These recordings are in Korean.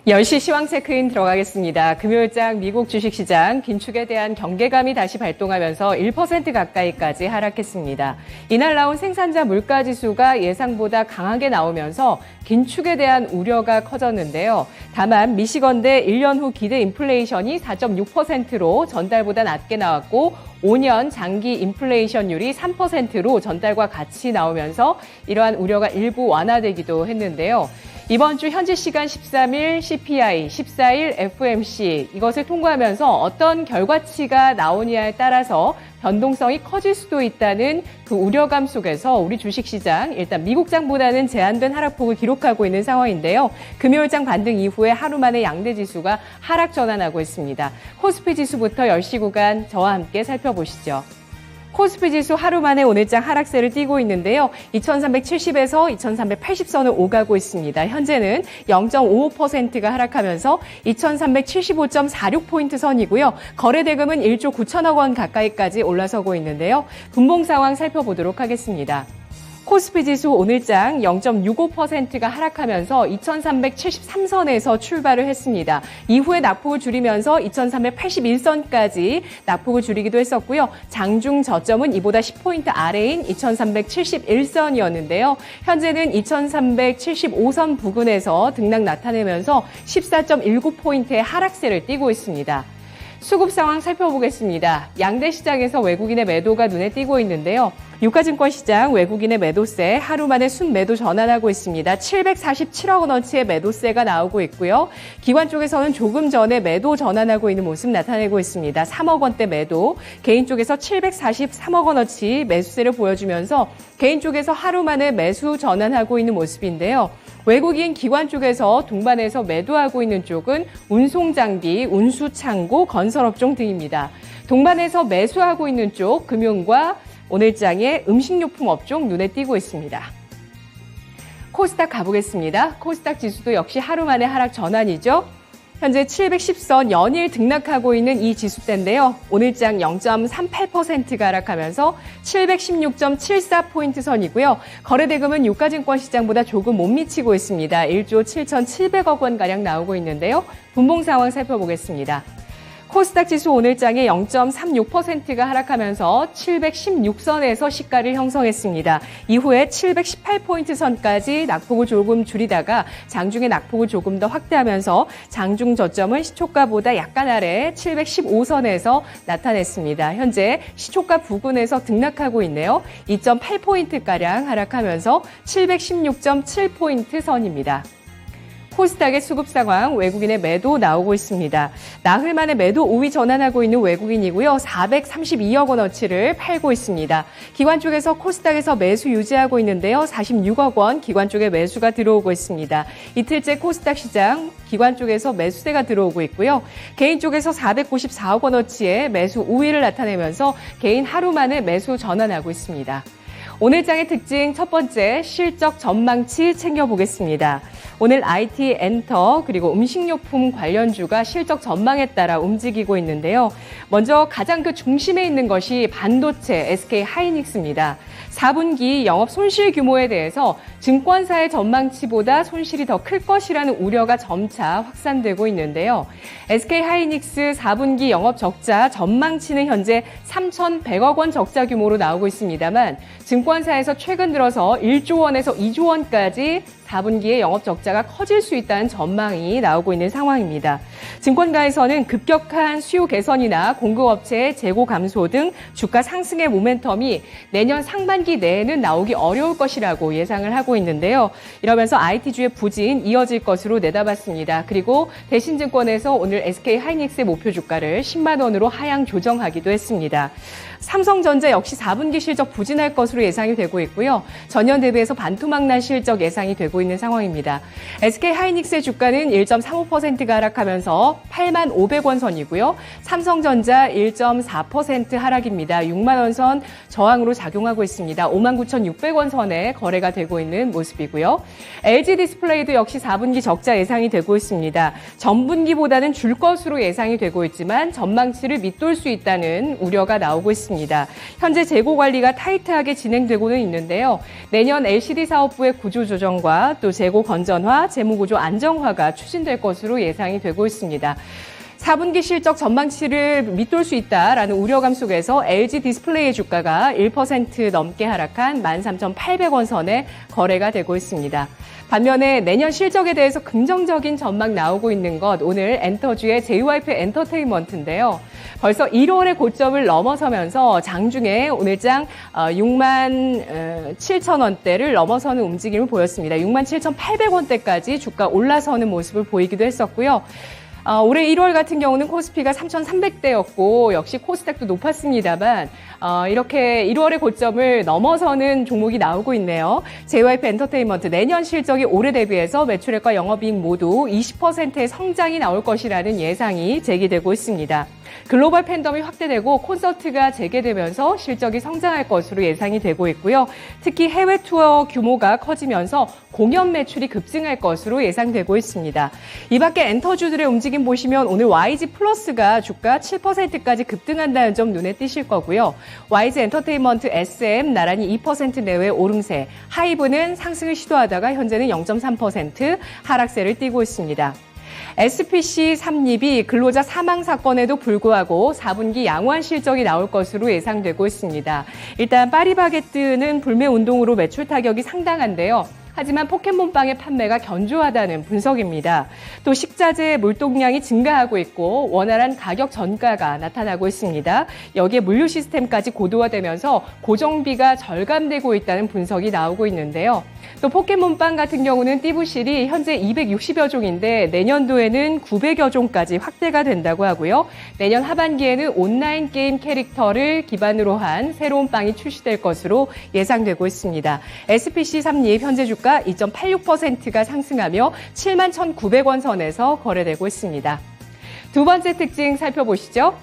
10시 시황 체크인 들어가겠습니다. 금요일장 미국 주식시장 긴축에 대한 경계감이 다시 발동하면서 1% 가까이까지 하락했습니다. 이날 나온 생산자 물가지수가 예상보다 강하게 나오면서 긴축에 대한 우려가 커졌는데요. 다만 미시건대 1년 후 기대 인플레이션이 4.6%로 전달보다 낮게 나왔고 5년 장기 인플레이션율이 3%로 전달과 같이 나오면서 이러한 우려가 일부 완화되기도 했는데요. 이번 주 현지 시간 13일 CPI, 14일 FOMC 이것을 통과하면서 어떤 결과치가 나오냐에 따라서 변동성이 커질 수도 있다는 그 우려감 속에서 우리 주식시장 일단 미국장보다는 제한된 하락폭을 기록하고 있는 상황인데요. 금요일장 반등 이후에 하루 만에 양대지수가 하락 전환하고 있습니다. 코스피 지수부터 10시 구간 저와 함께 살펴보시죠. 코스피 지수 하루 만에 오늘장 하락세를 띠고 있는데요. 2370에서 2380선을 오가고 있습니다. 현재는 0.55%가 하락하면서 2375.46포인트 선이고요. 거래대금은 1조 9천억 원 가까이까지 올라서고 있는데요. 분봉 상황 살펴보도록 하겠습니다. 코스피 지수 오늘장 0.65%가 하락하면서 2373선에서 출발을 했습니다. 이후에 낙폭을 줄이면서 2381선까지 낙폭을 줄이기도 했었고요. 장중 저점은 이보다 10포인트 아래인 2371선이었는데요. 현재는 2375선 부근에서 등락 나타내면서 14.19포인트의 하락세를 띠고 있습니다. 수급 상황 살펴보겠습니다. 양대 시장에서 외국인의 매도가 눈에 띄고 있는데요. 유가증권 시장 외국인의 매도세 하루 만에 순매도 전환하고 있습니다. 747억 원어치의 매도세가 나오고 있고요. 기관 쪽에서는 조금 전에 매도 전환하고 있는 모습 나타내고 있습니다. 3억 원대 매도, 개인 쪽에서 743억 원어치 매수세를 보여주면서 개인 쪽에서 하루 만에 매수 전환하고 있는 모습인데요. 외국인 기관 쪽에서 동반해서 매도하고 있는 쪽은 운송장비, 운수창고, 건설업종 등입니다. 동반해서 매수하고 있는 쪽 금융과 오늘장의 음식료품 업종 눈에 띄고 있습니다. 코스닥 가보겠습니다. 코스닥 지수도 역시 하루 만에 하락 전환이죠. 현재 710선 연일 등락하고 있는 이 지수대인데요. 오늘장 0.38%가 하락하면서 716.74포인트 선이고요. 거래대금은 유가증권 시장보다 조금 못 미치고 있습니다. 1조 7,700억 원가량 나오고 있는데요. 분봉 상황 살펴보겠습니다. 코스닥 지수 오늘장에 0.36%가 하락하면서 716선에서 시가를 형성했습니다. 이후에 718포인트 선까지 낙폭을 조금 줄이다가 장중에 낙폭을 조금 더 확대하면서 장중 저점은 시초가보다 약간 아래 715선에서 나타냈습니다. 현재 시초가 부근에서 등락하고 있네요. 2.8포인트가량 하락하면서 716.7포인트 선입니다. 코스닥의 수급 상황, 외국인의 매도 나오고 있습니다. 나흘 만에 매도 우위 전환하고 있는 외국인이고요. 432억 원어치를 팔고 있습니다. 기관 쪽에서 코스닥에서 매수 유지하고 있는데요. 46억 원 기관 쪽에 매수가 들어오고 있습니다. 이틀째 코스닥 시장 기관 쪽에서 매수세가 들어오고 있고요. 개인 쪽에서 494억 원어치의 매수 우위를 나타내면서 개인 하루 만에 매수 전환하고 있습니다. 오늘장의 특징 첫 번째, 실적 전망치 챙겨보겠습니다. 오늘 IT, 엔터, 그리고 음식료품 관련주가 실적 전망에 따라 움직이고 있는데요. 먼저 가장 그 중심에 있는 것이 반도체 SK 하이닉스입니다. 4분기 영업 손실 규모에 대해서 증권사의 전망치보다 손실이 더 클 것이라는 우려가 점차 확산되고 있는데요. SK 하이닉스 4분기 영업 적자 전망치는 현재 3,100억 원 적자 규모로 나오고 있습니다만 증권사에서 최근 들어서 1조 원에서 2조 원까지 4분기에 영업 적자가 커질 수 있다는 전망이 나오고 있는 상황입니다. 증권가에서는 급격한 수요 개선이나 공급업체의 재고 감소 등 주가 상승의 모멘텀이 내년 상반기 내에는 나오기 어려울 것이라고 예상을 하고 있는데요. 이러면서 IT주의 부진 이어질 것으로 내다봤습니다. 그리고 대신증권에서 오늘 SK 하이닉스의 목표 주가를 10만 원으로 하향 조정하기도 했습니다. 삼성전자 역시 4분기 실적 부진할 것으로 예상이 되고 있고요. 전년 대비해서 반토막난 실적 예상이 되고 있는 상황입니다. SK 하이닉스의 주가는 1.35%가 하락하면서 8만 500원 선이고요. 삼성전자 1.4% 하락입니다. 6만 원 선 저항으로 작용하고 있습니다. 59,600원 선에 거래가 되고 있는 모습이고요. LG 디스플레이도 역시 4분기 적자 예상이 되고 있습니다. 전분기보다는 줄 것으로 예상이 되고 있지만 전망치를 밑돌 수 있다는 우려가 나오고 있습니다. 현재 재고 관리가 타이트하게 진행되고는 있는데요. 내년 LCD 사업부의 구조조정과 활성화, 또 재고 건전화, 재무구조 안정화가 추진될 것으로 예상이 되고 있습니다. 4분기 실적 전망치를 밑돌 수 있다라는 우려감 속에서 LG 디스플레이의 주가가 1% 넘게 하락한 13,800원 선에 거래가 되고 있습니다. 반면에 내년 실적에 대해서 긍정적인 전망 나오고 있는 것, 오늘 엔터주의 JYP 엔터테인먼트인데요. 벌써 1월의 고점을 넘어서면서 장중에 오늘장 6만 7천 원대를 넘어서는 움직임을 보였습니다. 6만 7,800원대까지 주가 올라서는 모습을 보이기도 했었고요. 올해 1월 같은 경우는 코스피가 3,300대였고 역시 코스닥도 높았습니다만 이렇게 1월의 고점을 넘어서는 종목이 나오고 있네요. JYP 엔터테인먼트 내년 실적이 올해 대비해서 매출액과 영업이익 모두 20%의 성장이 나올 것이라는 예상이 제기되고 있습니다. 글로벌 팬덤이 확대되고 콘서트가 재개되면서 실적이 성장할 것으로 예상이 되고 있고요. 특히 해외 투어 규모가 커지면서 공연 매출이 급증할 것으로 예상되고 있습니다. 이 밖에 엔터주들의 움직임 보시면 오늘 YG 플러스가 주가 7%까지 급등한다는 점 눈에 띄실 거고요. YG 엔터테인먼트 SM 나란히 2% 내외 오름세, 하이브는 상승을 시도하다가 현재는 0.3% 하락세를 띠고 있습니다. SPC 삼립이 근로자 사망 사건에도 불구하고 4분기 양호한 실적이 나올 것으로 예상되고 있습니다. 일단 파리바게뜨는 불매 운동으로 매출 타격이 상당한데요. 하지만 포켓몬빵의 판매가 견조하다는 분석입니다. 또 식자재 물동량이 증가하고 있고 원활한 가격 전가가 나타나고 있습니다. 여기에 물류 시스템까지 고도화되면서 고정비가 절감되고 있다는 분석이 나오고 있는데요. 또 포켓몬빵 같은 경우는 띠부실이 현재 260여 종인데 내년도에는 900여 종까지 확대가 된다고 하고요. 내년 하반기에는 온라인 게임 캐릭터를 기반으로 한 새로운 빵이 출시될 것으로 예상되고 있습니다. SPC 삼립 현재 주가 2.86%가 상승하며 7만 1,900원 선에서 거래되고 있습니다. 두 번째 특징 살펴보시죠.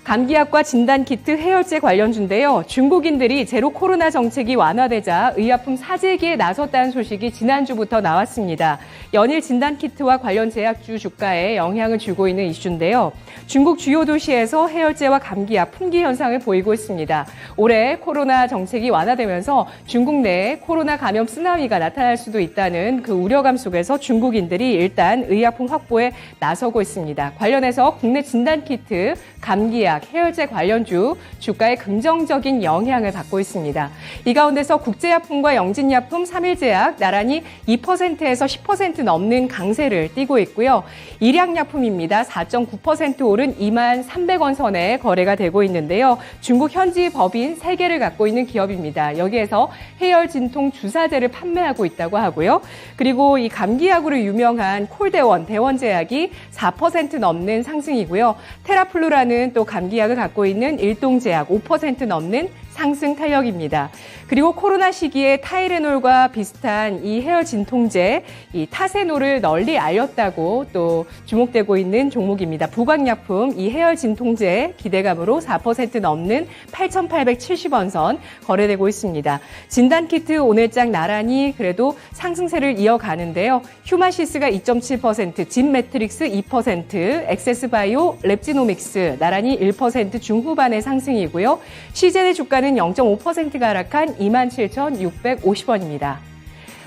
감기약과 진단키트, 해열제 관련주인데요. 중국인들이 제로 코로나 정책이 완화되자 의약품 사재기에 나섰다는 소식이 지난주부터 나왔습니다. 연일 진단키트와 관련 제약주 주가에 영향을 주고 있는 이슈인데요. 중국 주요 도시에서 해열제와 감기약 품귀 현상을 보이고 있습니다. 올해 코로나 정책이 완화되면서 중국 내에 코로나 감염 쓰나미가 나타날 수도 있다는 그 우려감 속에서 중국인들이 일단 의약품 확보에 나서고 있습니다. 관련해서 국내 진단키트, 감기약, 해열제 관련주 주가에 긍정적인 영향을 받고 있습니다. 이 가운데서 국제약품과 영진약품, 3일제약 나란히 2%에서 10% 넘는 강세를 띠고 있고요. 일양약품입니다. 4.9% 오른 2만 300원 선에 거래가 되고 있는데요. 중국 현지 법인 3개를 갖고 있는 기업입니다. 여기에서 해열 진통 주사제를 판매하고 있다고 하고요. 그리고 이 감기약으로 유명한 콜대원, 대원제약이 4% 넘는 상승이고요. 테라플루라는 또 감기약을 갖고 있는 일동제약 5% 넘는 상승 탄력입니다. 그리고 코로나 시기에 타이레놀과 비슷한 이 해열 진통제, 이 타세놀을 널리 알렸다고 또 주목되고 있는 종목입니다. 부광약품 이 해열 진통제 기대감으로 4% 넘는 8,870원 선 거래되고 있습니다. 진단키트 오늘장 나란히 그래도 상승세를 이어가는데요. 휴마시스가 2.7%, 진매트릭스 2%, 엑세스바이오, 랩지노믹스 나란히 1% 중후반의 상승이고요. 시제네 주가는 0.5%가 하락한 27,650원입니다.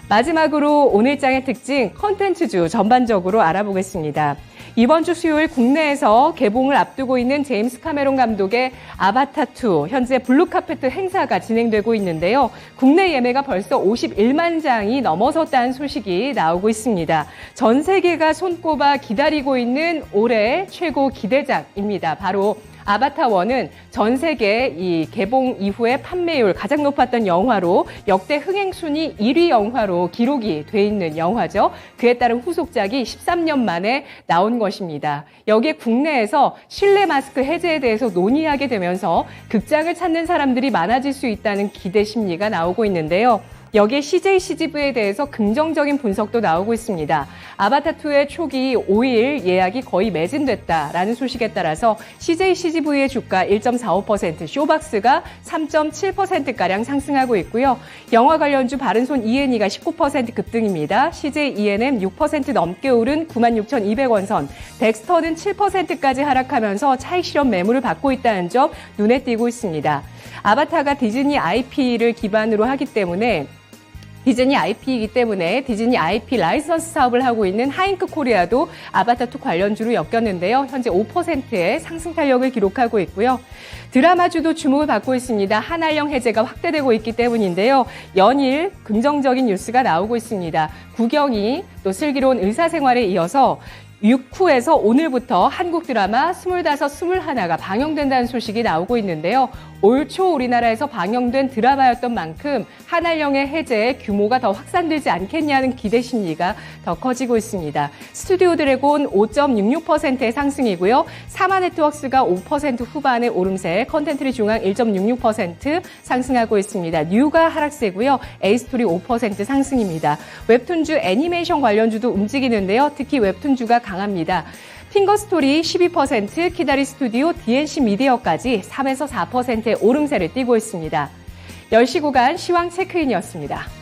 마지막으로 오늘장의 특징, 콘텐츠주 전반적으로 알아보겠습니다. 이번 주 수요일 국내에서 개봉을 앞두고 있는 제임스 카메론 감독의 아바타2, 현재 블루카페트 행사가 진행되고 있는데요. 국내 예매가 벌써 51만 장이 넘어섰다는 소식이 나오고 있습니다. 전 세계가 손꼽아 기다리고 있는 올해 최고 기대작입니다. 바로 아바타1은 전 세계 이 개봉 이후에 판매율 가장 높았던 영화로 역대 흥행순위 1위 영화로 기록이 돼 있는 영화죠. 그에 따른 후속작이 13년 만에 나온 것입니다. 여기에 국내에서 실내 마스크 해제에 대해서 논의하게 되면서 극장을 찾는 사람들이 많아질 수 있다는 기대 심리가 나오고 있는데요. 여기에 CJ CGV에 대해서 긍정적인 분석도 나오고 있습니다. 아바타2의 초기 5일 예약이 거의 매진됐다라는 소식에 따라서 CJ CGV의 주가 1.45%, 쇼박스가 3.7%가량 상승하고 있고요. 영화 관련주 바른손 E&E가 19% 급등입니다. CJ E&M 6% 넘게 오른 96,200원 선, 덱스터는 7%까지 하락하면서 차익 실현 매물을 받고 있다는 점 눈에 띄고 있습니다. 아바타가 디즈니 IP를 기반으로 하기 때문에 디즈니 IP이기 때문에 디즈니 IP 라이선스 사업을 하고 있는 하잉크 코리아도 아바타2 관련주로 엮였는데요. 현재 5%의 상승 탄력을 기록하고 있고요. 드라마주도 주목을 받고 있습니다. 한알령 해제가 확대되고 있기 때문인데요. 연일 긍정적인 뉴스가 나오고 있습니다. 구경이 또 슬기로운 의사생활에 이어서 6후에서 오늘부터 한국 드라마 25, 21가 방영된다는 소식이 나오고 있는데요. 올 초 우리나라에서 방영된 드라마였던 만큼 한알령의 해제의 규모가 더 확산되지 않겠냐는 기대 심리가 더 커지고 있습니다. 스튜디오 드래곤 5.66%의 상승이고요. 사마 네트워크스가 5% 후반의 오름세, 컨텐츠리 중앙 1.66% 상승하고 있습니다. 뉴가 하락세고요. 에이스토리 5% 상승입니다. 웹툰주 애니메이션 관련주도 움직이는데요. 특히 웹툰주가 강합니다. 핑거스토리 12%, 키다리 스튜디오, DNC 미디어까지 3에서 4%의 오름세를 띠고 있습니다. 10시 구간 시황 체크인이었습니다.